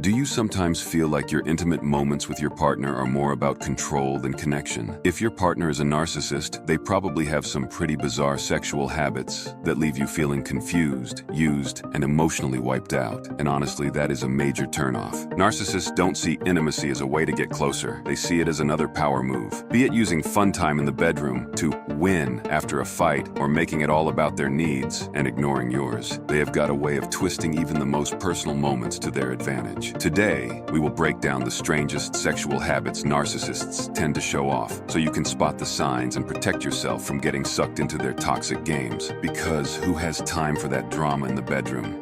Do you sometimes feel like your intimate moments with your partner are more about control than connection? If your partner is a narcissist, they probably have some pretty bizarre sexual habits that leave you feeling confused, used, and emotionally wiped out. And honestly, that is a major turnoff. Narcissists don't see intimacy as a way to get closer. They see it as another power move. Be it using fun time in the bedroom to win after a fight, or making it all about their needs and ignoring yours. They have got a way of twisting even the most personal moments to their advantage. Today, we will break down the strangest sexual habits narcissists tend to show off, so you can spot the signs and protect yourself from getting sucked into their toxic games. Because who has time for that drama in the bedroom?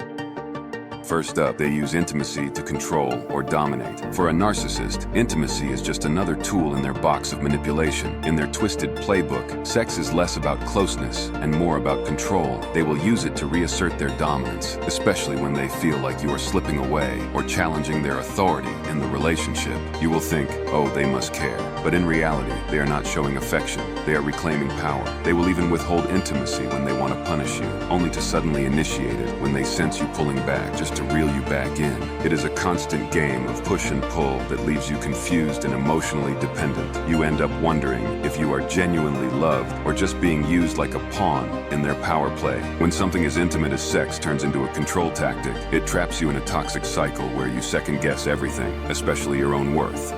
First up, they use intimacy to control or dominate. For a narcissist, intimacy is just another tool in their box of manipulation. In their twisted playbook, sex is less about closeness and more about control. They will use it to reassert their dominance, especially when they feel like you are slipping away or challenging their authority in the relationship. You will think, oh, they must care. But in reality, they are not showing affection. They are reclaiming power. They will even withhold intimacy when they want to punish you, only to suddenly initiate it when they sense you pulling back, just to reel you back in. It is a constant game of push and pull that leaves you confused and emotionally dependent. You end up wondering if you are genuinely loved or just being used like a pawn in their power play. When something as intimate as sex turns into a control tactic, it traps you in a toxic cycle where you second-guess everything, especially your own worth.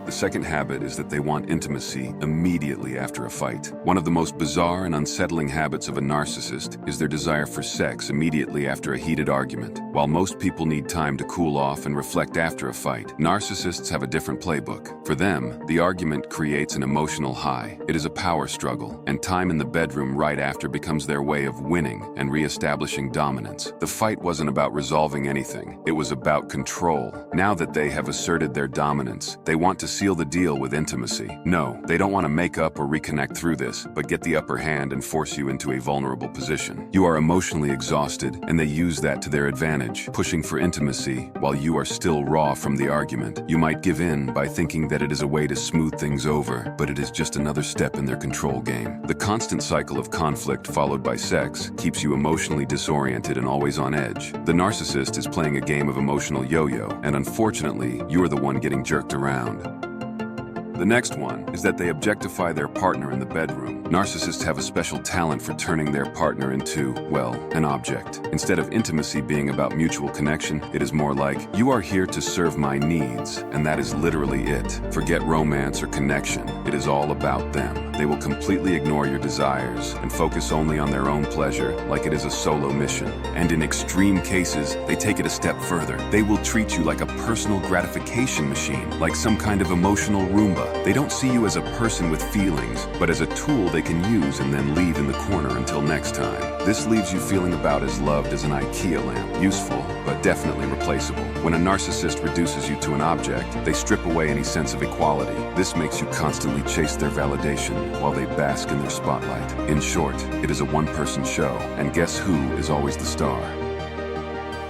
The second habit is that they want intimacy immediately after a fight. One of the most bizarre and unsettling habits of a narcissist is their desire for sex immediately after a heated argument. While most people need time to cool off and reflect after a fight, narcissists have a different playbook. For them, the argument creates an emotional high. It is a power struggle, and time in the bedroom right after becomes their way of winning and re-establishing dominance. The fight wasn't about resolving anything. It was about control. Now that they have asserted their dominance, they want to seal the deal with intimacy. No, they don't want to make up or reconnect through this, but get the upper hand and force you into a vulnerable position. You are emotionally exhausted, and they use that to their advantage, pushing for intimacy while you are still raw from the argument. You might give in by thinking that it is a way to smooth things over, but it is just another step in their control game. The constant cycle of conflict followed by sex keeps you emotionally disoriented and always on edge. The narcissist is playing a game of emotional yo-yo, and unfortunately, you're the one getting jerked around. The next one is that they objectify their partner in the bedroom. Narcissists have a special talent for turning their partner into, well, an object. Instead of intimacy being about mutual connection, it is more like, you are here to serve my needs, and that is literally it. Forget romance or connection. It is all about them. They will completely ignore your desires and focus only on their own pleasure, like it is a solo mission. And in extreme cases, they take it a step further. They will treat you like a personal gratification machine, like some kind of emotional Roomba. They don't see you as a person with feelings, but as a tool they can use and then leave in the corner until next time. This leaves you feeling about as loved as an IKEA lamp. Useful, but definitely replaceable. When a narcissist reduces you to an object, they strip away any sense of equality. This makes you constantly chase their validation while they bask in their spotlight. In short, it is a one-person show, and guess who is always the star?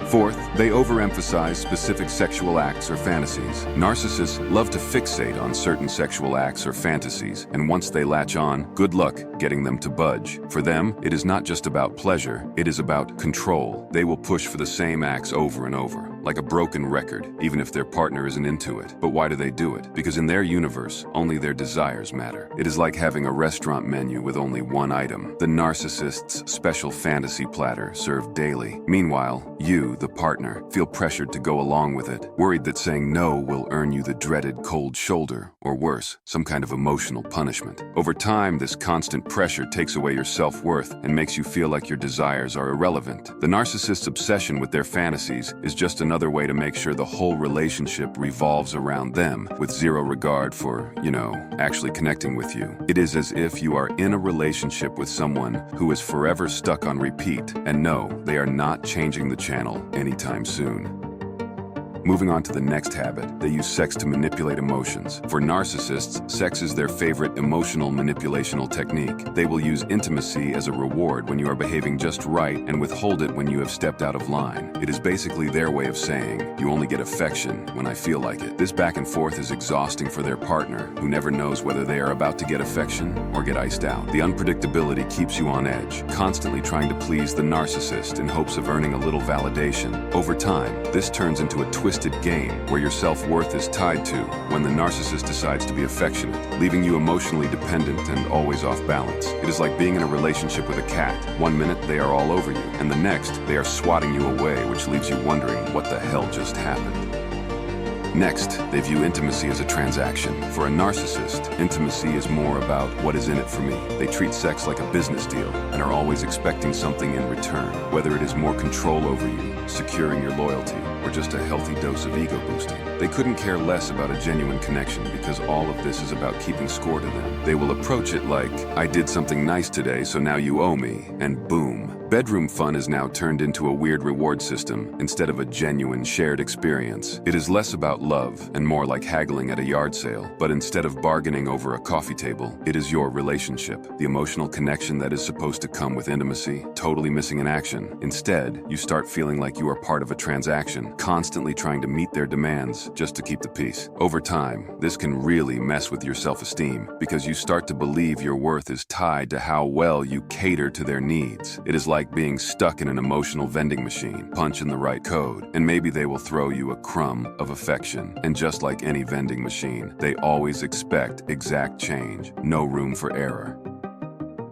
Fourth, they overemphasize specific sexual acts or fantasies. Narcissists love to fixate on certain sexual acts or fantasies, and once they latch on, good luck getting them to budge. For them, it is not just about pleasure, it is about control. They will push for the same acts over and over, like a broken record, even if their partner isn't into it. But why do they do it? Because in their universe, only their desires matter. It is like having a restaurant menu with only one item, the narcissist's special fantasy platter served daily. Meanwhile, you, the partner, feel pressured to go along with it, worried that saying no will earn you the dreaded cold shoulder, or worse, some kind of emotional punishment. Over time, this constant pressure takes away your self-worth and makes you feel like your desires are irrelevant. The narcissist's obsession with their fantasies is just another way to make sure the whole relationship revolves around them, with zero regard for, actually connecting with you. It is as if you are in a relationship with someone who is forever stuck on repeat, and no, they are not changing the channel anytime soon. Moving on to the next habit, they use sex to manipulate emotions. For narcissists, sex is their favorite emotional manipulational technique. They will use intimacy as a reward when you are behaving just right and withhold it when you have stepped out of line. It is basically their way of saying, you only get affection when I feel like it. This back and forth is exhausting for their partner, who never knows whether they are about to get affection or get iced out. The unpredictability keeps you on edge, constantly trying to please the narcissist in hopes of earning a little validation. Over time, this turns into a twisted twisted game where your self-worth is tied to when the narcissist decides to be affectionate, leaving you emotionally dependent and always off balance. It is like being in a relationship with a cat. One minute they are all over you, and the next they are swatting you away, which leaves you wondering what the hell just happened. Next, they view intimacy as a transaction. For a narcissist, intimacy is more about what is in it for me. They treat sex like a business deal and are always expecting something in return, whether it is more control over you, securing your loyalty, or just a healthy dose of ego boosting. They couldn't care less about a genuine connection because all of this is about keeping score to them. They will approach it like, I did something nice today, so now you owe me, and boom. Bedroom fun is now turned into a weird reward system instead of a genuine shared experience. It is less about love and more like haggling at a yard sale, but instead of bargaining over a coffee table, it is your relationship, the emotional connection that is supposed to come with intimacy, totally missing in action. Instead, you start feeling like you are part of a transaction, constantly trying to meet their demands just to keep the peace. Over time, this can really mess with your self-esteem because you start to believe your worth is tied to how well you cater to their needs. It is like being stuck in an emotional vending machine. Punch in the right code, and maybe they will throw you a crumb of affection. And just like any vending machine, they always expect exact change, no room for error.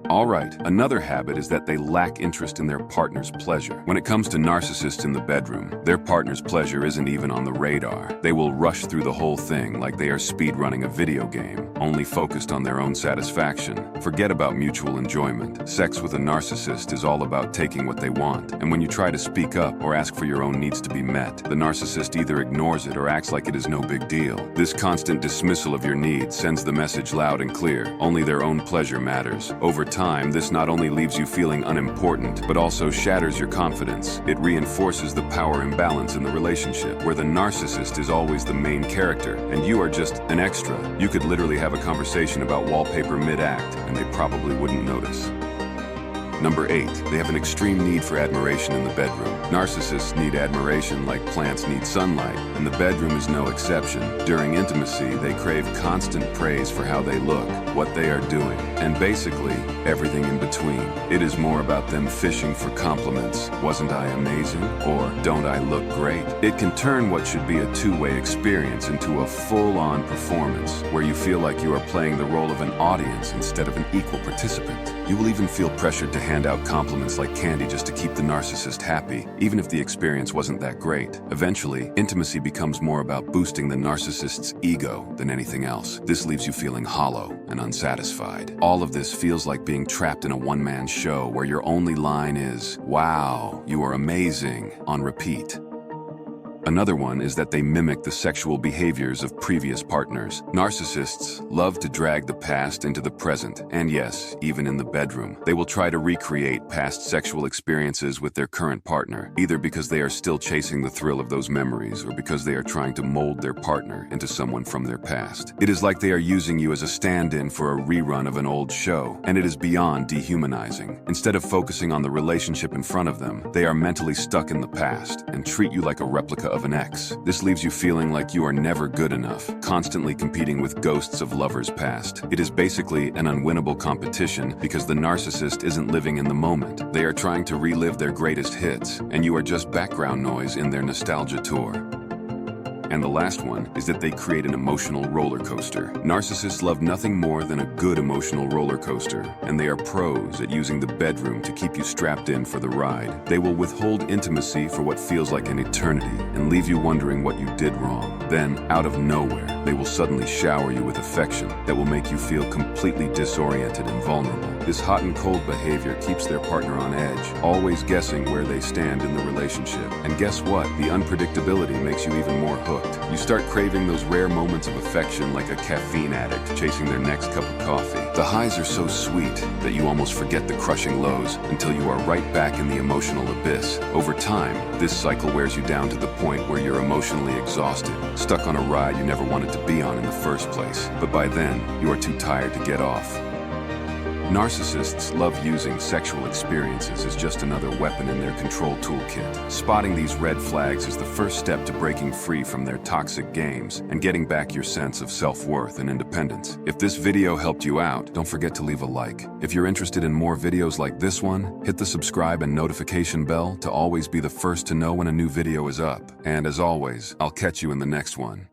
All right, another habit is that they lack interest in their partner's pleasure. When it comes to narcissists in the bedroom, their partner's pleasure isn't even on the radar. They will rush through the whole thing like they are speedrunning a video game, only focused on their own satisfaction. Forget about mutual enjoyment. Sex with a narcissist is all about taking what they want, and when you try to speak up or ask for your own needs to be met, the narcissist either ignores it or acts like it is no big deal. This constant dismissal of your needs sends the message loud and clear. Only their own pleasure matters. Over time, this not only leaves you feeling unimportant, but also shatters your confidence. It reinforces the power imbalance in the relationship, where the narcissist is always the main character, and you are just an extra. You could literally have a conversation about wallpaper mid-act, and they probably wouldn't notice. Number 8, they have an extreme need for admiration in the bedroom. Narcissists need admiration like plants need sunlight, and the bedroom is no exception. During intimacy, they crave constant praise for how they look, what they are doing, and basically everything in between. It is more about them fishing for compliments. Wasn't I amazing? Or don't I look great? It can turn what should be a two-way experience into a full-on performance, where you feel like you are playing the role of an audience instead of an equal participant. You will even feel pressured to hand out compliments like candy just to keep the narcissist happy, even if the experience wasn't that great. Eventually, intimacy becomes more about boosting the narcissist's ego than anything else. This leaves you feeling hollow and unsatisfied. All of this feels like being trapped in a one-man show where your only line is, "Wow, you are amazing," on repeat. Another one is that they mimic the sexual behaviors of previous partners. Narcissists love to drag the past into the present, and yes, even in the bedroom. They will try to recreate past sexual experiences with their current partner, either because they are still chasing the thrill of those memories or because they are trying to mold their partner into someone from their past. It is like they are using you as a stand-in for a rerun of an old show, and it is beyond dehumanizing. Instead of focusing on the relationship in front of them, they are mentally stuck in the past and treat you like a replica of an ex. This leaves you feeling like you are never good enough, constantly competing with ghosts of lovers past. It is basically an unwinnable competition because the narcissist isn't living in the moment. They are trying to relive their greatest hits, and you are just background noise in their nostalgia tour. And the last one is that they create an emotional roller coaster. Narcissists love nothing more than a good emotional roller coaster, and they are pros at using the bedroom to keep you strapped in for the ride. They will withhold intimacy for what feels like an eternity and leave you wondering what you did wrong. Then, out of nowhere, they will suddenly shower you with affection that will make you feel completely disoriented and vulnerable. This hot and cold behavior keeps their partner on edge, always guessing where they stand in the relationship. And guess what? The unpredictability makes you even more hooked. You start craving those rare moments of affection like a caffeine addict chasing their next cup of coffee. The highs are so sweet that you almost forget the crushing lows until you are right back in the emotional abyss. Over time, this cycle wears you down to the point where you're emotionally exhausted, stuck on a ride you never wanted to be on in the first place. But by then, you are too tired to get off. Narcissists love using sexual experiences as just another weapon in their control toolkit. Spotting these red flags is the first step to breaking free from their toxic games and getting back your sense of self-worth and independence. If this video helped you out, don't forget to leave a like. If you're interested in more videos like this one, hit the subscribe and notification bell to always be the first to know when a new video is up. And as always, I'll catch you in the next one.